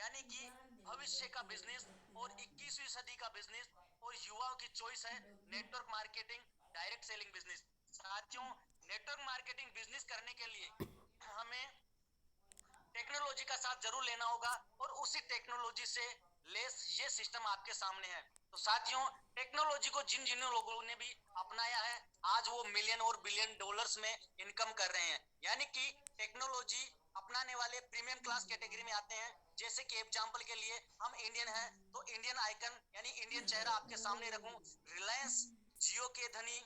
यानी कि भविष्य का बिजनेस और 21वीं सदी का बिजनेस और युवाओं की चॉइस है network marketing, direct selling business. साथियों, नेटवर्क मार्केटिंग बिजनेस करने के लिए हमें टेक्नोलॉजी का साथ जरूर लेना होगा और उसी टेक्नोलॉजी से लेस ये सिस्टम आपके सामने है। तो साथियों, टेक्नोलॉजी को जिन जिन लोगों ने भी अपनाया है, आज वो मिलियन और बिलियन डॉलर्स में इनकम कर रहे हैं। यानी कि टेक्नोलॉजी अपनाने वाले प्रीमियम क्लास कैटेगरी में आते हैं। जैसे कि एग्जांपल के लिए हम इंडियन हैं, तो इंडियन आइकन यानी इंडियन चेहरा आपके सामने रखूं, रिलायंस जियो के धनी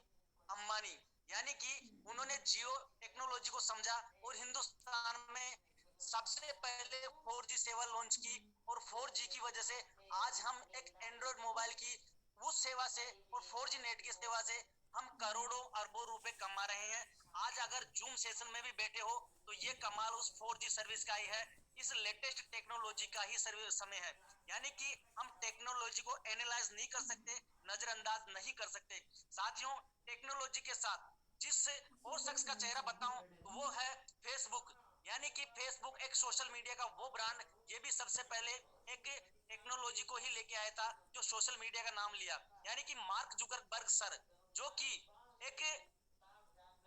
अंबानी, यानी कि उन्होंने जियो टेक्नोलॉजी को समझा और हिंदुस्तान में सबसे पहले 4G सेवा लॉन्च की। और 4G की वजह से आज हम एक एंड्रॉइड मोबाइल की उस सेवा से और 4G नेट की सेवा से हम करोड़ों अरबों रुपए कमा रहे हैं। आज अगर जूम सेशन में भी बैठे हो तो ये कमाल उस 4G सर्विस का ही है, इस लेटेस्ट टेक्नोलॉजी का ही सर्विस समय है। यानी कि हम टेक्नोलॉजी को एनालाइज नहीं कर सकते, नजरअंदाज नहीं कर सकते। साथियों, टेक्नोलॉजी के साथ जिस और शख्स का चेहरा बताऊं तो वो है फेसबुक। यानी कि फेसबुक एक सोशल मीडिया का वो ब्रांड, ये भी सबसे पहले एक टेक्नोलॉजी को ही लेके आया था जो सोशल मीडिया का नाम लिया। यानी कि मार्क जुकरबर्ग सर, जो कि एक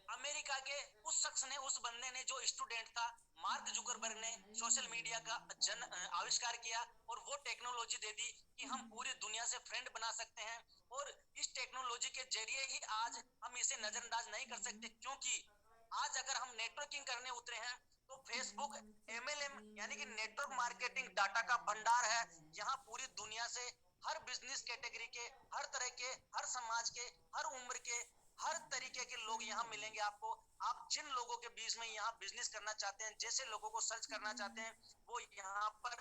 अमेरिका के उस शख्स ने, उस बंदे ने, जो स्टूडेंट था, मार्क जुकरबर्ग ने सोशल मीडिया का आविष्कार किया और वो टेक्नोलॉजी दे दी कि हम पूरी दुनिया से फ्रेंड बना सकते हैं। और इस टेक्नोलॉजी के जरिए ही आज हम इसे नजरअंदाज नहीं कर सकते, क्योंकि आज अगर हम नेटवर्किंग करने उतरे हैं तो फेसबुक MLM यानी कि नेटवर्क मार्केटिंग डाटा का भंडार है। यहाँ पूरी दुनिया से हर बिजनेस कैटेगरी के, हर तरह के, हर समाज के, हर उम्र के, हर तरीके के लोग यहाँ मिलेंगे आपको। आप जिन लोगों के बीच में यहाँ बिजनेस करना चाहते हैं, जैसे लोगों को सर्च करना चाहते हैं, वो यहाँ पर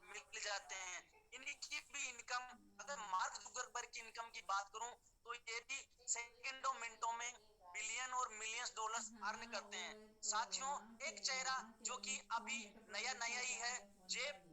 मिल जाते हैं। इनकी भी इनकम, अगर मार्क जुकरबर्ग की इनकम की बात करूं तो ये भी सेकंडों मिनटों में बिलियन और मिलियंस डॉलर्स अर्न करते हैं। साथियों, एक चेहरा जो कि अभी नया नया ही है, जेफ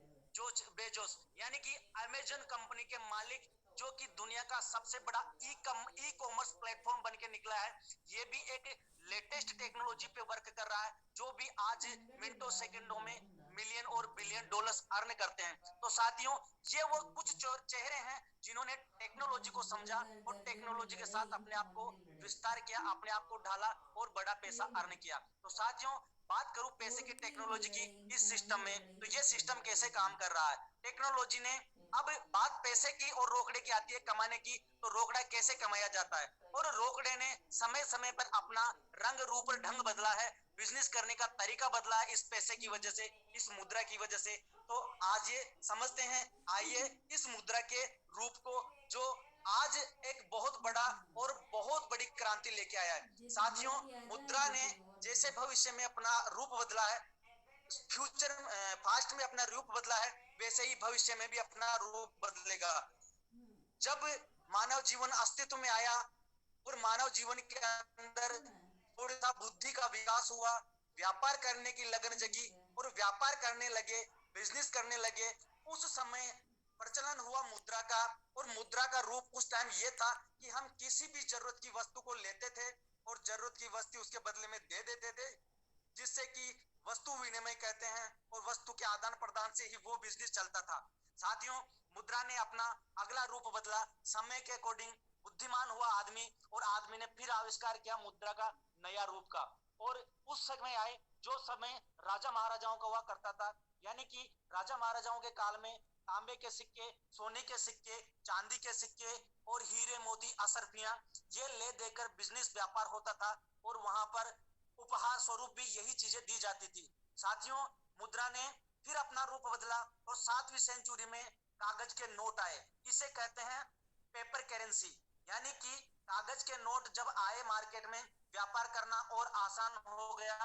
बेजोस, यानी कि अमेजन कंपनी के मालिक, जो कि दुनिया का सबसे बड़ा ई कॉमर्स प्लेटफॉर्म बन के निकला है। ये भी एक लेटेस्ट टेक्नोलॉजी पे वर्क कर रहा है, जो भी आज मिनटों सेकंडों में मिलियन और बिलियन डॉलर्स अर्न करते हैं। तो साथियों, ये वो कुछ चेहरे हैं जिन्होंने टेक्नोलॉजी को समझा और टेक्नोलॉजी के साथ अपने आप को विस्तार किया, अपने आप को ढाला और बड़ा पैसा अर्न किया। तो साथियों, बात करूं पैसे की, टेक्नोलॉजी की इस सिस्टम में, तो ये सिस्टम कैसे काम कर रहा है। टेक्नोलॉजी ने, अब बात पैसे की और रोकड़े की आती है कमाने की, तो रोकड़ा कैसे कमाया जाता है। और रोकड़े ने समय समय पर अपना रंग रूप और ढंग बदला है, बिजनेस करने का तरीका बदला है इस पैसे की वजह से, इस मुद्रा की वजह से। तो आज ये समझते हैं, आइए इस मुद्रा के रूप को, जो आज एक बहुत बड़ा और बहुत बड़ी क्रांति लेके आया है। साथियों, मुद्रा ने जैसे भविष्य में अपना रूप बदला है, फ्यूचर पास्ट में अपना रूप बदला है, वैसे ही भविष्य में भी अपना रूप बदलेगा। जब मानव जीवन अस्तित्व में आया और मानव जीवन के अंदर थोड़ा सा बुद्धि का विकास हुआ, व्यापार करने की लगन जगी और व्यापार करने लगे, बिजनेस करने लगे, उस समय प्रचलन हुआ मुद्रा का। और मुद्रा का रूप उस टाइम ये था कि हम किसी भी जरूरत की वस्तु को लेते थे और जरूरत की वस्तु उसके बदले में दे देते थे, जिससे कि वस्तु विनिमय कहते हैं, और वस्तु के आदान प्रदान से ही वो बिजनेस चलता था। साथियों, मुद्रा ने अपना अगला रूप बदला, समय के अकॉर्डिंग बुद्धिमान हुआ आदमी, और आदमी ने फिर आविष्कार किया मुद्रा का नया रूप का। और उस समय आए जो समय राजा महाराजाओं का हुआ करता था, यानी कि राजा महाराजाओं के काल में तांबे के सिक्के, सोने के सिक्के, चांदी के सिक्के और हीरे मोती असरफियां, ये ले देकर बिजनेस व्यापार होता था, और वहां पर उपहार स्वरूप भी यही चीजें दी जाती थी। साथियों, मुद्रा ने फिर अपना रूप बदला और 7वीं सेंचुरी में कागज के नोट आए, इसे कहते हैं पेपर करेंसी। यानी कि कागज के नोट जब आए मार्केट में, व्यापार करना और आसान हो गया।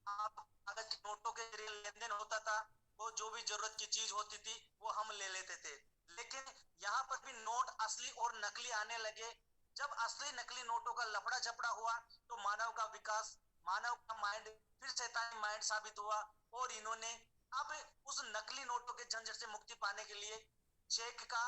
आप कागज के नोटों के जरिए लेन देन होता था, वो जो भी जरूरत की चीज होती थी वो हम ले लेते थे। लेकिन यहाँ पर भी नोट असली और नकली आने लगे। जब असली नकली नोटों का लफड़ा झपड़ा हुआ तो मानव का विकास, मानव का माइंड फिर शैतानी माइंड साबित हुआ, और इन्होंने अब उस नकली नोटों के झंझट से मुक्ति पाने के लिए चेक का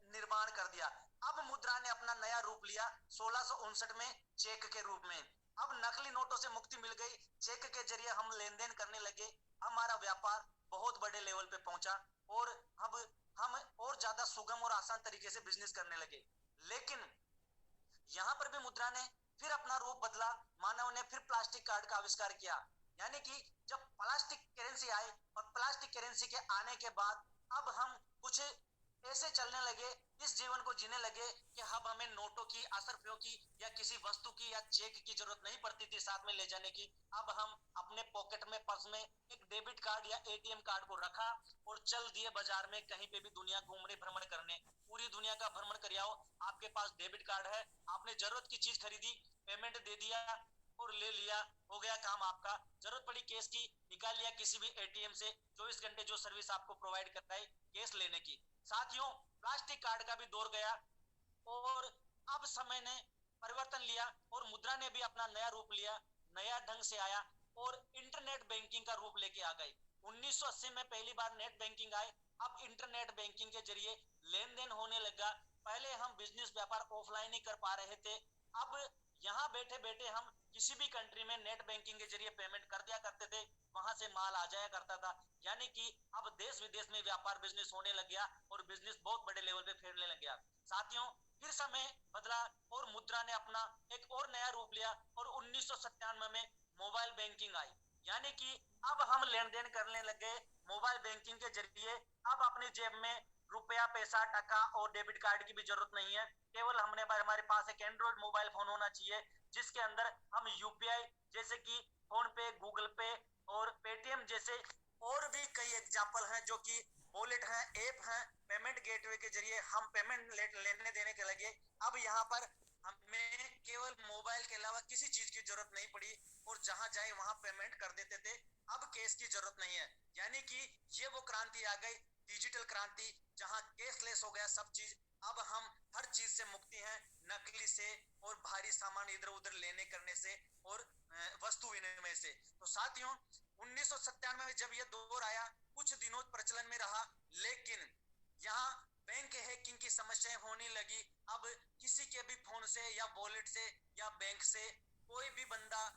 निर्माण कर दिया। अब मुद्रा ने अपना नया रूप लिया 1659 में, चेक के रूप में। अब नकली नोटों से मुक्ति मिल गई, चेक के जरिए हम लेन देन करने लगे, हमारा व्यापार बहुत बड़े लेवल पे पहुंचा और अब हम और ज्यादा सुगम और आसान तरीके से बिजनेस करने लगे। लेकिन यहाँ पर भी मुद्रा ने फिर अपना रूप बदला, मानव ने फिर प्लास्टिक कार्ड का आविष्कार किया। यानी कि जब प्लास्टिक करेंसी आई और प्लास्टिक करेंसी के आने के बाद अब हम कुछ ऐसे चलने लगे, इस जीवन को जीने लगे कि अब हमें नोटों की, असरफियों की या किसी वस्तु की या चेक की जरूरत नहीं पड़ती थी साथ में ले जाने की। अब हम अपने पॉकेट में, पर्स में एक डेबिट कार्ड या एटीएम कार्ड को रखा और चल दिए बाजार में, कहीं पे भी दुनिया घूमने भ्रमण करने। पूरी दुनिया का भ्रमण कर आओ, आपके पास डेबिट कार्ड है, आपने जरूरत की चीज खरीदी, पेमेंट दे दिया और ले लिया, हो गया काम आपका। जरूरत पड़ी केस की, निकाल लिया किसी भी एटीएम से, 24 घंटे जो सर्विस आपको प्रोवाइड करता है केस लेने की। साथियों, प्लास्टिक कार्ड का भी दौर गया और अब समय ने परिवर्तन लिया और मुद्रा ने भी अपना नया रूप लिया, नया ढंग से आया और इंटरनेट बैंकिंग का रूप लेके आ गई। 1980 में पहली बार नेट बैंकिंग आए। अब इंटरनेट बैंकिंग के जरिए लेन देन होने लगा। पहले हम बिजनेस व्यापार ऑफलाइन ही कर पा रहे थे, अब यहाँ बैठे बैठे हम किसी भी कंट्री में नेट बैंकिंग के जरिए पेमेंट कर दिया करते थे, वहां से माल आ जाया करता था। यानी कि अब देश विदेश में व्यापार बिजनेस होने लग गया और बिजनेस बहुत बड़े लेवल पे फैलने लग गया। साथियों, फिर समय बदला और मुद्रा ने अपना एक और नया रूप लिया और 1997 में मोबाइल बैंकिंग आई। यानी कि अब हम लेन देन करने लगे मोबाइल बैंकिंग के जरिए। अब अपनी जेब में रुपया, पैसा, टका और डेबिट कार्ड की भी जरूरत नहीं है, केवल हमारे पास एक एंड्रॉइड मोबाइल फोन होना चाहिए जिसके अंदर हम यूपीआई जैसे कि फोन पे, गूगल पे और पेटीएम जैसे और भी कई एग्जाम्पल हैं जो कि वॉलेट हैं, ऐप हैं, पेमेंट गेटवे के जरिए हम पेमेंट लेने देने के लगे। अब यहाँ पर हमें केवल मोबाइल के अलावा किसी चीज की जरूरत नहीं पड़ी और जहां जाए वहां पेमेंट कर देते थे। अब केस की जरूरत नहीं है। यानी कि ये वो क्रांति आ गई, डिजिटल क्रांति, जहां कैशलेस हो गया सब चीज। अब हम हर चीज से मुक्ति हैं, नकली से और भारी सामान इधर उधर लेने करने से और वस्तु विनिमय से। तो साथियों, 1997 में जब ये दौर आया, कुछ दिनों प्रचलन में रहा, लेकिन यहाँ बैंक हैकिंग की समस्याएं होने लगी। अब किसी के भी फोन से या वॉलेट से या बैंक से कोई भी बंदा,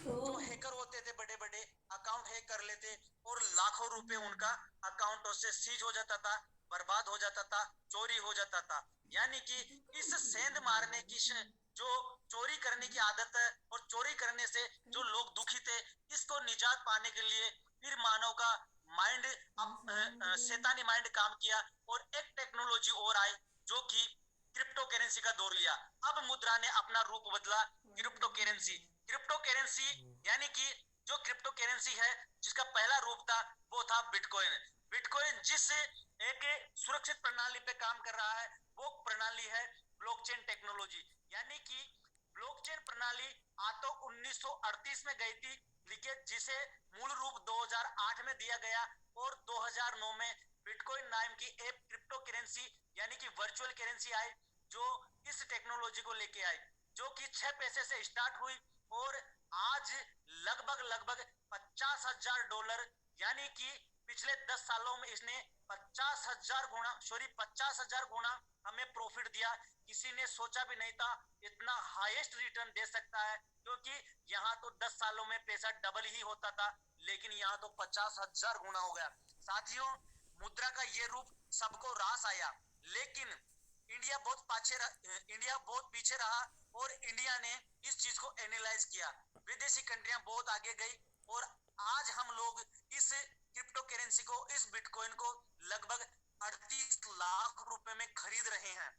जो हैकर होते थे बड़े बड़े, अकाउंट हैक कर लेते और लाखों रुपए उनका अकाउंटों से सीज हो जाता था, बर्बाद हो जाता था, चोरी हो जाता था। यानी कि इस सेंध मारने की जो चोरी करने की आदत है और चोरी करने से जो लोग दुखी थे, इसको निजात पाने के लिए फिर मानव का माइंड, शैतानी माइंड काम किया और एक टेक्नोलॉजी और आई जो कि क्रिप्टो करेंसी का दौर लिया। अब मुद्रा ने अपना रूप बदला, क्रिप्टो करेंसी। क्रिप्टो करेंसी यानी कि जो क्रिप्टो करेंसी है, जिसका पहला रूप था वो था बिटकॉइन। बिटकॉइन जिस एक सुरक्षित प्रणाली पे काम कर रहा है, वो प्रणाली है ब्लॉकचेन टेक्नोलॉजी। यानी कि ब्लॉकचेन प्रणाली आ तो 1938 में गई थी, लेकिन जिसे मूल रूप 2008 में दिया गया और 2009 में बिटकॉइन नाम की एक क्रिप्टो करेंसी यानी कि वर्चुअल करेंसी आई, जो इस टेक्नोलॉजी को लेके आई, जो कि 6 पैसे से स्टार्ट हुई और आज लगभग $50,000, यानी कि पिछले 10 सालों में इसने 50,000 गुना हमें प्रॉफिट दिया। किसी ने सोचा भी नहीं था इतना हाईएस्ट रिटर्न दे सकता है, क्योंकि यहाँ तो 10 सालों में पैसा डबल ही होता था, लेकिन यहाँ तो 50,000 गुना हो गया। साथियों, मुद्रा का ये रूप सबको रास आया, लेकिन इंडिया बहुत पीछे रहा और इंडिया ने इस चीज को एनालाइज किया। विदेशी कंट्रियां बहुत आगे गई और आज हम लोग इस क्रिप्टो करेंसी को, इस बिटकॉइन को लगभग 38 लाख रुपए में खरीद रहे हैं।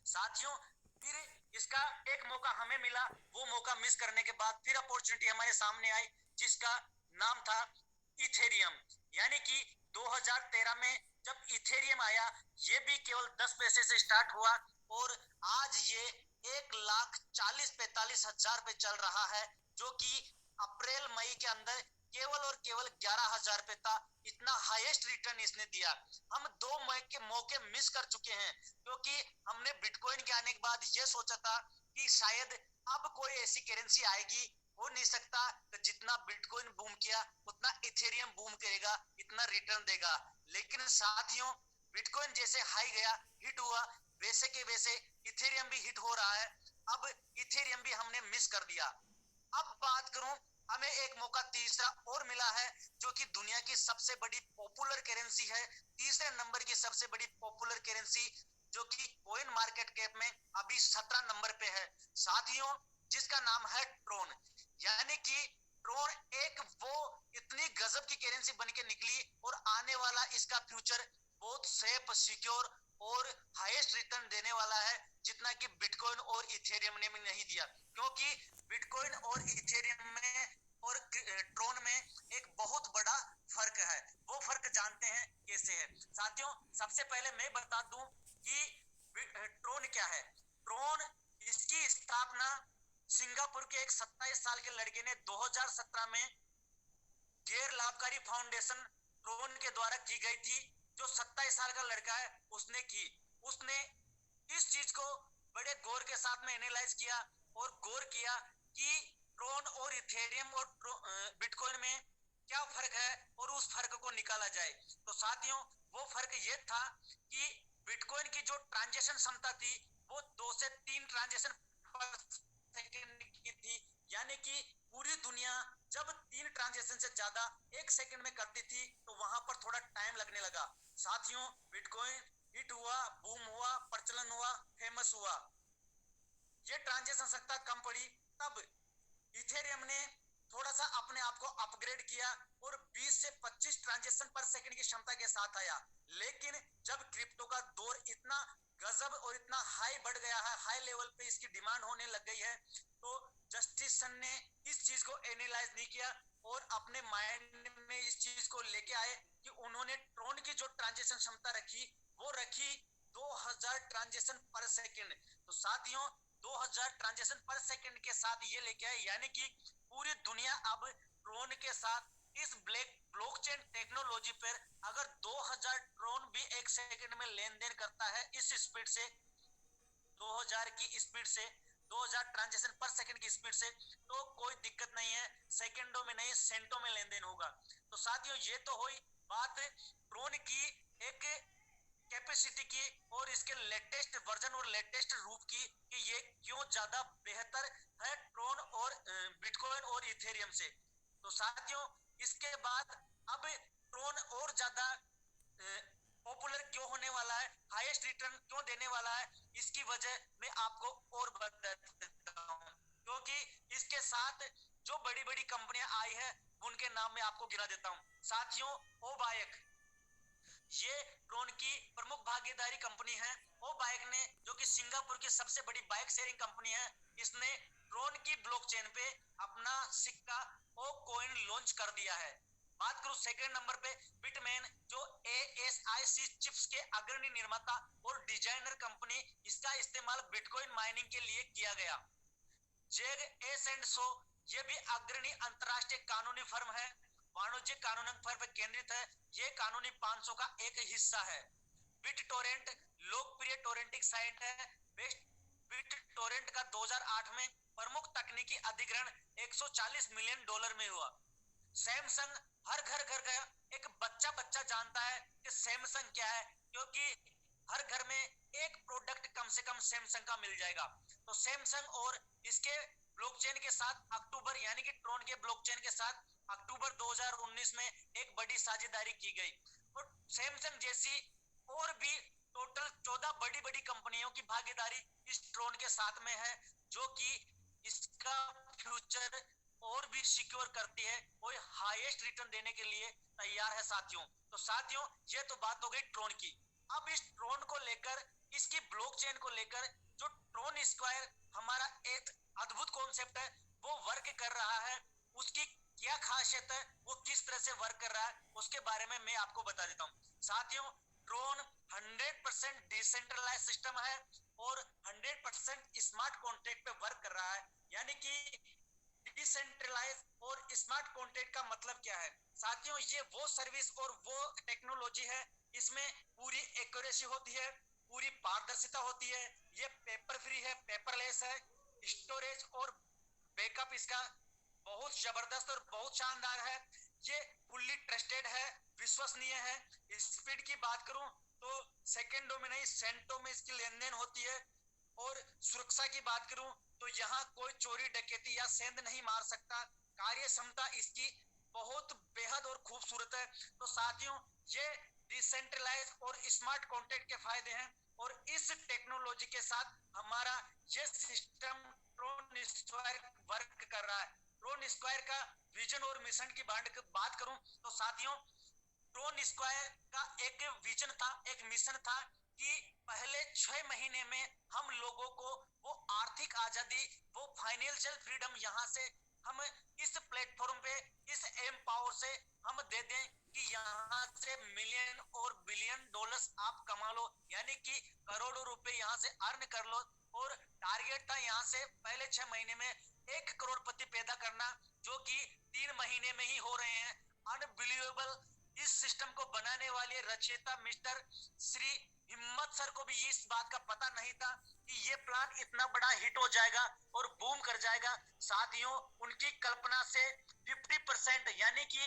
साथियों, फिर इसका एक मौका हमें मिला, वो मौका मिस करने के बाद फिर अपॉर्चुनिटी हमारे सामने आई जिसका नाम था इथेरियम। यानी कि 2013 में जब इथेरियम आया, ये भी केवल 10 पैसे से स्टार्ट हुआ और आज ये 1,40,45,000 पे चल रहा है, जो कि अप्रैल मई के अंदर केवल और केवल 11,000 पे था। इतना हाईएस्ट रिटर्न इसने दिया। हम 2 मौके मिस कर चुके हैं, क्योंकि हमने बिटकॉइन के आने के बाद ये सोचा था कि शायद अब कोई ऐसी करेंसी आएगी, हो नहीं सकता तो जितना बिटकॉइन बूम किया उतना इथेरियम बूम करेगा, इतना रिटर्न देगा। लेकिन साथियों, बिटकॉइन जैसे हाई गया, हिट हुआ, वैसे के वैसे इथेरियम भी हिट हो रहा है। अब इथेरियम भी हमने मिस कर दिया। अब बात करूं हमें एक मौका तीसरा और मिला है, जो कि दुनिया की सबसे बड़ी पॉपुलर करेंसी है, तीसरे नंबर की सबसे बड़ी पॉपुलर करेंसी, जो कि कॉइन मार्केट कैप में अभी 17 नंबर पे है साथियों, जिसका नाम है ट्रोन। यानी कि ट्रोन एक वो इतनी गजब की करेंसी बन के निकली, और आने वाला इसका फ्यूचर बहुत सेफ, सिक्योर और हाईएस्ट रिटर्न देने वाला है, जितना कि बिटकॉइन और इथेरियम ने भी नहीं दिया। क्योंकि बिटकॉइन और इथेरियम में और ट्रोन में एक बहुत बड़ा फर्क है। वो फर्क जानते हैं कैसे है साथियों। सबसे पहले मैं बता दूं कि ट्रोन क्या है। ट्रोन, इसकी स्थापना सिंगापुर के एक 27 साल के लड़के ने 2017 में गैर लाभकारी फाउंडेशन ट्रोन के द्वारा की गई थी। जो 27 साल का लड़का है उसने की। उसने इस चीज को बड़े गौर के साथ में एनालाइज किया और गौर किया कि ट्रोन और इथेरियम और बिटकॉइन में क्या फर्क है, और उस फर्क को निकाला जाए। तो साथियों, वो फर्क ये था कि बिटकॉइन की जो ट्रांजैक्शन क्षमता थी वो 2 से 3 ट्रांजैक्शन पर सेकंड की थी। यानी कि पूरी दुनिया जब 3 ट्रांजैक्शन से ज्यादा 1 सेकंड में करती थी तो वहां पर थोड़ा टाइम लगने लगा। साथियों, बिटकॉइन हिट हुआ, बूम हुआ, प्रचलन हुआ, फेमस हुआ, ये ट्रांजैक्शन क्षमता कम पड़ी। तब इथेरियम ने थोड़ा सा अपने आप को अपग्रेड किया और 20 से 25 ट्रांजैक्शन पर सेकंड की क्षमता के साथ आया। लेकिन जब क्रिप्टो का दौर इतना गजब और इतना हाई बढ़ गया है, हाई लेवल पे इसकी डिमांड होने लग गई है, तो जस्टिस सन ने इस चीज को एनालाइज नहीं किया और अपने माइंड में इस चीज को लेके आए कि उन्होंने ट्रोन की जो ट्रांजैक्शन क्षमता रखी वो रखी 2000 ट्रांजैक्शन पर सेकंड। तो साथियों, 2000 ट्रांजैक्शन पर सेकंड के साथ ये लेके आए, यानी कि पूरी दुनिया अब ट्रोन के साथ इस ब्लॉकचेन टेक्नोलॉजी पर अगर 2000 ट्रोन भी एक सेकंड में लेन देन करता है इस स्पीड से, 2000 की स्पीड से, 2000 ट्रांजैक्शन पर सेकंड की स्पीड से, तो कोई दिक्कत नहीं है, सेकंडों में नहीं सेंटों में लेन देन होगा। तो साथियों, ये तो हुई बात ट्रोन की एक कैपेसिटी की और इसके लेटेस्ट वर्जन और लेटेस्ट रूप की, कि ये क्यों ज्यादा बेहतर है ट्रोन और बिटकॉइन और इथेरियम से। तो साथियों, इसके बाद अब ट्रोन और ज्यादा पॉपुलर क्यों होने वाला है, हाईएस्ट रिटर्न क्यों देने वाला है, इसकी वजह मैं आपको और बता देता हूं। क्योंकि इसके साथ जो बड़ी बड़ी कंपनियां आई है उनके नाम मैं आपको गिना देता हूं। साथियों, ओबायक, ये ट्रोन की प्रमुख भागीदारी कंपनी है। ओ बाइक ने, जो कि सिंगापुर की सबसे बड़ी बाइक शेयरिंग कंपनी है, इसने ट्रोन की ब्लॉकचेन पे अपना सिक्का ओ कॉइन लॉन्च कर दिया है। बात करूं सेकंड नंबर पे, बिटमेन, जो ASIC चिप्स के अग्रणी निर्माता और डिजाइनर कंपनी, इसका इस्तेमाल बिटकॉइन माइनिंग के लिए किया गया। जेग एस एंड सो, ये भी अग्रणी अंतरराष्ट्रीय कानूनी फर्म है, वाणिज्यिक कानूनी फर्म पर केंद्रित है। ये कानूनी 500 का एक हिस्सा है। बिट टोरेंट, लोकप्रिय टोरेंटिंग साइट है। बिट टोरेंट का 2008 में प्रमुख तकनीकी अधिग्रहण $140 मिलियन में हुआ। सैमसंग, हर घर घर का एक बच्चा बच्चा जानता है कि सैमसंग क्या है, क्योंकि हर घर में एक प्रोडक्ट कम से कम सैमसंग का मिल जाएगा। तो सैमसंग और इसके ब्लॉकचेन के साथ अक्टूबर, यानी कि ट्रोन के ब्लॉकचेन के साथ अक्टूबर 2019 में एक बड़ी साझेदारी की गई। और सैमसंग जैसी और भी टोटल 14 बड़ी बड़ी कंपनियों की भागीदारी इस ट्रोन के साथ में है, जो कि इसका फ्यूचर और भी सिक्योर करती है और हाईएस्ट रिटर्न देने के लिए तैयार है साथियों। तो साथियों, ये तो बात हो गई ट्रोन की। अब इस ट्रोन को लेकर, इसकी ब्लॉकचेन को लेकर, जो ट्रोन स्क्वायर हमारा एक अद्भुत कॉन्सेप्ट है वो वर्क कर रहा है, उसकी क्या खासियत है, वो किस तरह से वर्क कर रहा है, उसके बारे में मैं आपको बता देता हूँ। साथियों, ट्रोन 100% डिसेंट्रलाइज सिस्टम है और 100% स्मार्ट कॉन्ट्रैक्ट पे वर्क कर रहा है। यानी कि डिसेंट्रलाइज और स्मार्ट कॉन्ट्रैक्ट का मतलब क्या है साथियों, ये वो सर्विस और वो टेक्नोलॉजी है, इसमें पूरी एक्यूरेसी होती है, पूरी पारदर्शिता होती है, ये पेपर फ्री है, पेपरलेस है, स्टोरेज और बैकअप इसका बहुत जबरदस्त और बहुत शानदार है, ये फुल्ली ट्रस्टेड है, विश्वसनीय है। स्पीड की बात करूं तो सेकंडों में नहीं सेंटों में इसकी लेन देन होती है। और सुरक्षा की बात करूं तो यहाँ कोई चोरी डकैती या सेंध नहीं मार सकता, कार्य क्षमता इसकी बहुत बेहद और खूबसूरत है। तो साथियों, ये डिसेंट्रलाइज और स्मार्ट कॉन्ट्रैक्ट के फायदे हैं और इस टेक्नोलॉजी के साथ हमारा ये सिस्टम ट्रोन स्क्वायर वर्क कर रहा है। ट्रोन स्क्वायर का विजन और मिशन की बात करूं तो साथियों, ट्रोन स्क्वायर का एक विजन था, एक मिशन था कि पहले 6 महीने में हम लोगों को वो आर्थिक आजादी, वो फाइनेंशियल फ्रीडम यहाँ से हम इस प्लेटफॉर्म पे, इस एम पावर से हम दे दें कि यहाँ से मिलियन और बिलियन डॉलर्स आप कमा लो, यानी कि करोड़ों रुपए यहाँ से अर्न कर लो। और टारगेट था यहाँ से पहले 6 महीने में 1 करोड़पति पैदा करना, जो कि 3 महीने में ही हो रहे हैं। अनबिलीवेबल। इस सिस्टम को बनाने वाले रचयिता मिस्टर श्री हिम्मत सर को भी इस बात का पता नहीं था कि ये प्लान इतना बड़ा हिट हो जाएगा और बूम कर जाएगा। साथियों, उनकी कल्पना से 50% यानी कि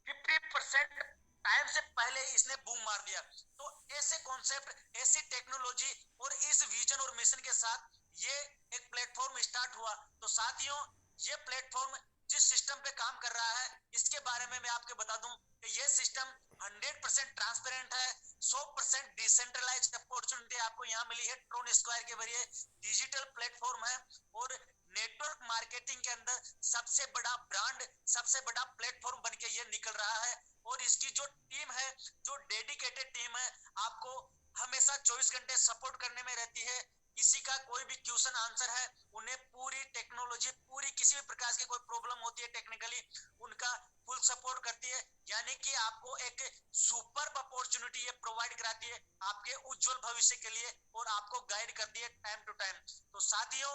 50% टाइम से पहले इसने बूम मार दिया। तो ऐसे कॉन्सेप्ट, ऐसी टेक्नोलॉजी और इस विजन और मिशन के साथ ये एक प्लेटफॉर्म स्टार्ट हुआ। तो साथियों, ये प्लेटफॉर्म जिस सिस्टम पे काम कर रहा है, इसके बारे में मैं आपको बता दूं कि ये सिस्टम 100% ट्रांसपेरेंट है, 100% डिसेंट्रलाइज्ड अपॉर्चुनिटी आपको यहाँ मिली है। ट्रोन स्क्वायर के जरिए डिजिटल प्लेटफॉर्म है और नेटवर्क मार्केटिंग के अंदर सबसे बड़ा ब्रांड, सबसे बड़ा प्लेटफॉर्म बन के ये निकल रहा है। और इसकी जो टीम है, जो डेडिकेटेड टीम है, आपको हमेशा 24 घंटे सपोर्ट करने में रहती है। किसी का कोई भी क्वेश्चन आंसर है, उन्हें पूरी टेक्नोलॉजी, पूरी किसी भी प्रकार की कोई प्रॉब्लम होती है टेक्निकली, उनका फुल सपोर्ट करती है। यानी कि आपको एक सुपर अपॉर्चुनिटी ये प्रोवाइड कराती है आपके उज्जवल भविष्य के लिए और आपको गाइड करती है टाइम टू टाइम। तो साथियों,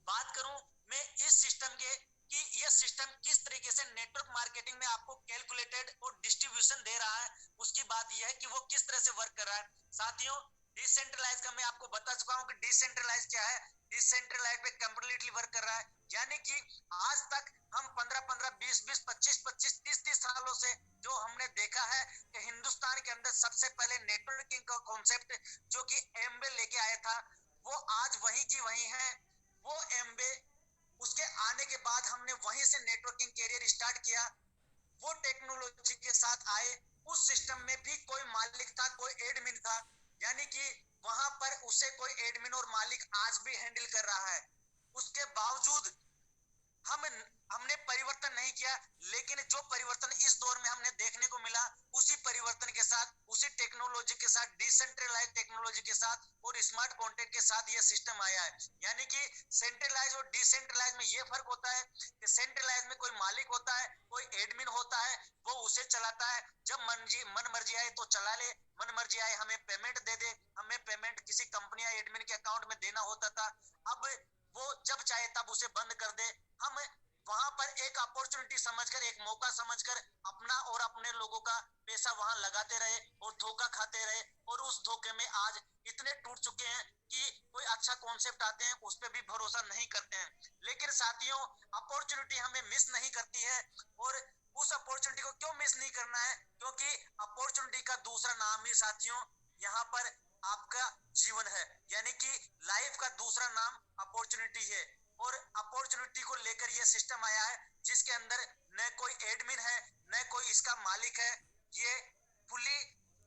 बात करूं मैं इस सिस्टम के कि यह सिस्टम किस तरीके से नेटवर्क मार्केटिंग में आपको कैलकुलेटेड और डिस्ट्रीब्यूशन दे रहा है, उसकी बात यह है कि वो किस तरह से वर्क कर रहा है। साथियों, डिसेंट्रलाइज का मैं आपको बता चुका हूं कि डिसेंट्रलाइज क्या है। डिसेंट्रलाइज पे कंप्लीटली वर्क कर रहा है, यानी कि आज तक हम 15-15, 20-20, 25-25, 30-30 सालों से जो हमने देखा है कि हिंदुस्तान के अंदर सबसे पहले नेटवर्किंग का कॉन्सेप्ट जो कि एम्बे लेके आया था, वो आज वही की वही है। वो एम्बे, उसके आने के बाद हमने वहीं से नेटवर्किंग कैरियर स्टार्ट किया। वो टेक्नोलॉजी के साथ आए, उस सिस्टम में भी कोई मालिक था, कोई एडमिन था, यानी कि वहां पर उसे कोई एडमिन और मालिक आज भी हैंडल कर रहा है। उसके बावजूद हमने परिवर्तन नहीं किया, लेकिन जो परिवर्तन इस दौर में हमने देखने को मिला, उसी परिवर्तन के साथ, उसी टेक्नोलॉजी के साथ, डिसेंट्रलाइज टेक्नोलॉजी के साथ और स्मार्ट कॉन्ट्रैक्ट के साथ ये सिस्टम आया है। यानी कि सेंट्रलाइज और डिसेंट्रलाइज में ये फर्क होता है कि सेंट्रलाइज में कोई मालिक होता है, कोई एडमिन होता है, वो उसे चलाता है। जब मन मर्जी आए तो चला ले, मन मर्जी आए हमें पेमेंट दे दे। हमें पेमेंट किसी कंपनी या एडमिन के अकाउंट में देना होता था, अब वो जब चाहे तब उसे बंद कर दे। हम वहां पर एक अपॉर्चुनिटी समझकर, एक मौका समझकर अपना और अपने लोगों का पैसा वहां लगाते रहे और धोखा खाते रहे। और उस धोखे में आज इतने टूट चुके हैं कि कोई अच्छा कॉन्सेप्ट आते हैं उस पर भी भरोसा नहीं करते हैं। लेकिन साथियों, अपॉर्चुनिटी हमें मिस नहीं करती है। और उस अपॉर्चुनिटी को क्यों मिस नहीं करना है? क्योंकि अपॉर्चुनिटी का दूसरा नाम ही साथियों यहाँ पर आपका जीवन है, यानी कि लाइफ का दूसरा नाम अपॉर्चुनिटी है। और अपॉर्चुनिटी को लेकर यह सिस्टम आया है जिसके अंदर न कोई एडमिन है, न कोई इसका मालिक है। ये फुली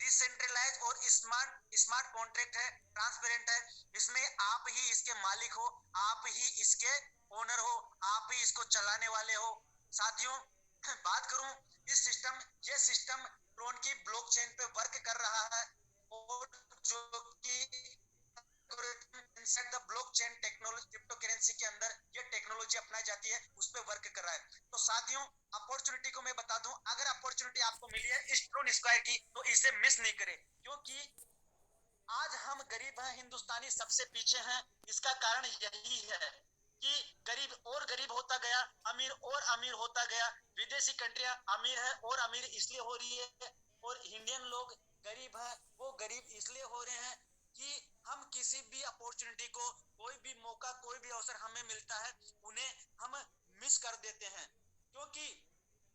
डिसेंट्रलाइज और स्मार्ट कॉन्ट्रैक्ट है, ट्रांसपेरेंट है। इसमें आप ही इसके मालिक हो, आप ही इसके ओनर हो, आप ही इसको चलाने वाले हो। साथियों, बात करूं इस सिस्टम, ये सिस्टम ट्रोन की ब्लॉकचेन पे वर्क कर रहा है और जो कि inside the blockchain technology, crypto currency के अंदर ये टेक्नोलॉजी अपनाई जाती है, उस पे वर्क कर रहा है। तो साथियों, अपॉर्चुनिटी को मैं बता दूं, अगर अपॉर्चुनिटी आपको मिली है इस ट्रोन स्क्वायर की, तो इसे मिस नहीं करें। क्योंकि आज हम गरीब हैं, हिंदुस्तानी सबसे पीछे हैं। इसका कारण यही है कि गरीब और गरीब होता गया, अमीर और अमीर होता गया। विदेशी कंट्रियां अमीर है और अमीर इसलिए हो रही है, और इंडियन लोग गरीब हैं, वो गरीब इसलिए हो रहे हैं कि हम किसी भी अपॉर्चुनिटी को, कोई भी मौका, कोई भी अवसर हमें मिलता है, उन्हें हम मिस कर देते हैं। क्योंकि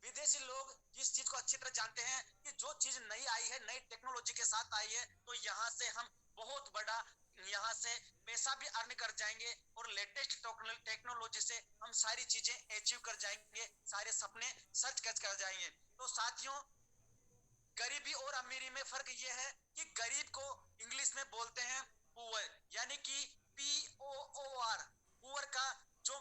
विदेशी लोग इस चीज को अच्छी तरह जानते हैं कि जो चीज नई आई है, नई टेक्नोलॉजी के साथ आई है, तो यहाँ से हम बहुत बड़ा यहाँ से पैसा भी अर्न कर जाएंगे और लेटेस्ट टेक्नोलॉजी से हम सारी चीजें अचीव कर जाएंगे, सारे सपने सच कर जाएंगे। तो साथियों, गरीबी और अमीरी में फर्क ये है कि गरीब को इंग्लिश में बोलते हैं पुअर, यानी कि POOR। पुअर का जो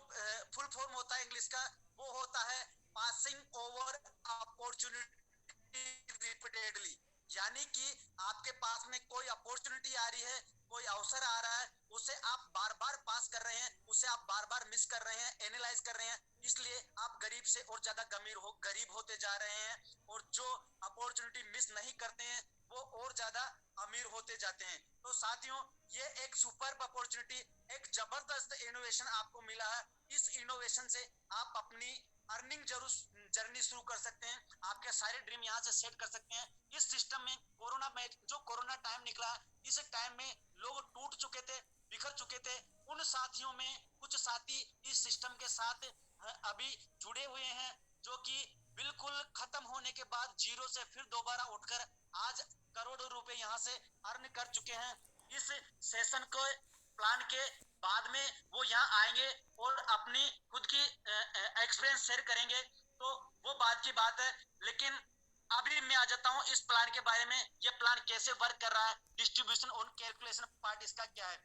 फुल फॉर्म होता है इंग्लिश का, वो होता है पासिंग ओवर अपॉर्चुनिटी रिपीटेडली, यानी कि आपके पास में कोई अपॉर्चुनिटी आ रही है, कोई अवसर आ रहा है, उसे आप बार बार पास कर रहे हैं, उसे आप बार बार मिस कर रहे हैं, एनालाइज कर रहे हैं, इसलिए आप गरीब से और ज्यादा गरीब होते जा रहे हैं। और जो अपॉर्चुनिटी मिस नहीं करते हैं वो और ज्यादा अमीर होते जाते हैं। तो साथियों, ये एक सुपर अपॉर्चुनिटी, एक जबरदस्त इनोवेशन आपको मिला है। इस इनोवेशन से आप अपनी अर्निंग जर्नी शुरू कर सकते हैं, आपके सारे ड्रीम यहाँ से सेट कर सकते हैं। इस सिस्टम में जो कोरोना टाइम निकला, इस टाइम में लोग टूट चुके थे, बिखर चुके थे। उन साथियों में कुछ साथी इस सिस्टम के साथ अभी जुड़े हुए हैं, जो कि बिल्कुल खत्म होने के बाद जीरो से फिर दोबारा उठकर आज करोड़ों रुपए यहाँ से अर्न कर चुके हैं। इस सेशन को प्लान के बाद में वो यहाँ आएंगे और अपनी खुद की एक्सपीरियंस शेयर करेंगे, तो वो बात की बात है। लेकिन अभी मैं आ जाता हूँ इस प्लान के बारे में, ये प्लान कैसे वर्क कर रहा है, डिस्ट्रीब्यूशन और कैलकुलेशन पार्ट इसका क्या है।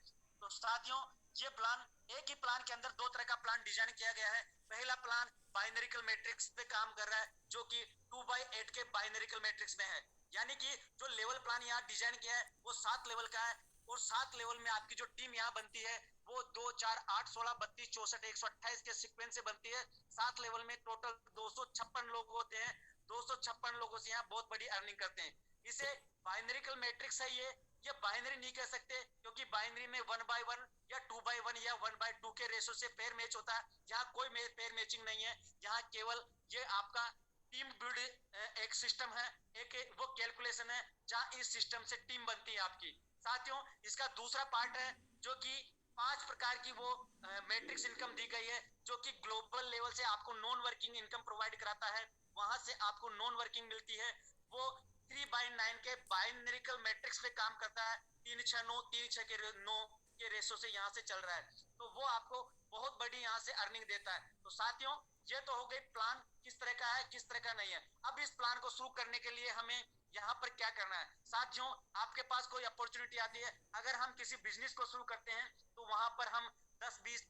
तो साथियों, ये प्लान, एक ही प्लान के अंदर दो तरह का प्लान डिजाइन किया गया है। पहला प्लान बाइनरिकल मैट्रिक्स पे काम कर रहा है, जो कि 2/8 के बाइनरिकल मैट्रिक्स में है, यानी कि जो लेवल प्लान यहाँ डिजाइन किया है वो 7 लेवल का है। और 7 लेवल में आपकी जो टीम यहाँ बनती है वो 2, 4, 8, 16, 32, 64, 128 के सीक्वेंस से बनती है। 7 लेवल में टोटल 256 लोग होते हैं। 256 लोगों से यहाँ बहुत बड़ी अर्निंग करते हैं। इसे बाइनरिकल मैट्रिक्स है ये बाइनरी नहीं कह सकते, क्योंकि बाइनरी में 1/1 या 2/1 या 1/2 के रेशो से पेयर मैच होता है। यहाँ कोई पेयर मैचिंग नहीं है, यहाँ केवल ये आपका टीम बिल्ड एक सिस्टम है, एक वो कैलकुलेशन है जहाँ इस सिस्टम से टीम बनती है आपकी। साथियों, इसका दूसरा पार्ट है जो कि 5 प्रकार की वो मैट्रिक्स इनकम दी गई है, जो कि ग्लोबल लेवल से आपको नॉन वर्किंग इनकम प्रोवाइड कराता है, वहां से आपको नॉन वर्किंग मिलती है। वो 3/9 के बाइनरिकल मैट्रिक्स पे काम करता है, 3-6-9, 3-6 के 9 के रेशो से यहाँ से चल रहा है, तो वो आपको बहुत बड़ी यहाँ से अर्निंग देता है। तो साथियों, ये तो हो गई प्लान किस तरह का है, किस तरह का नहीं है। अब इस प्लान को शुरू करने के लिए हमें यहाँ पर क्या करना है। साथियों, आपके पास कोई अपॉर्चुनिटी आती है, अगर हम किसी बिजनेस को शुरू करते हैं तो वहां पर हम 10, 20,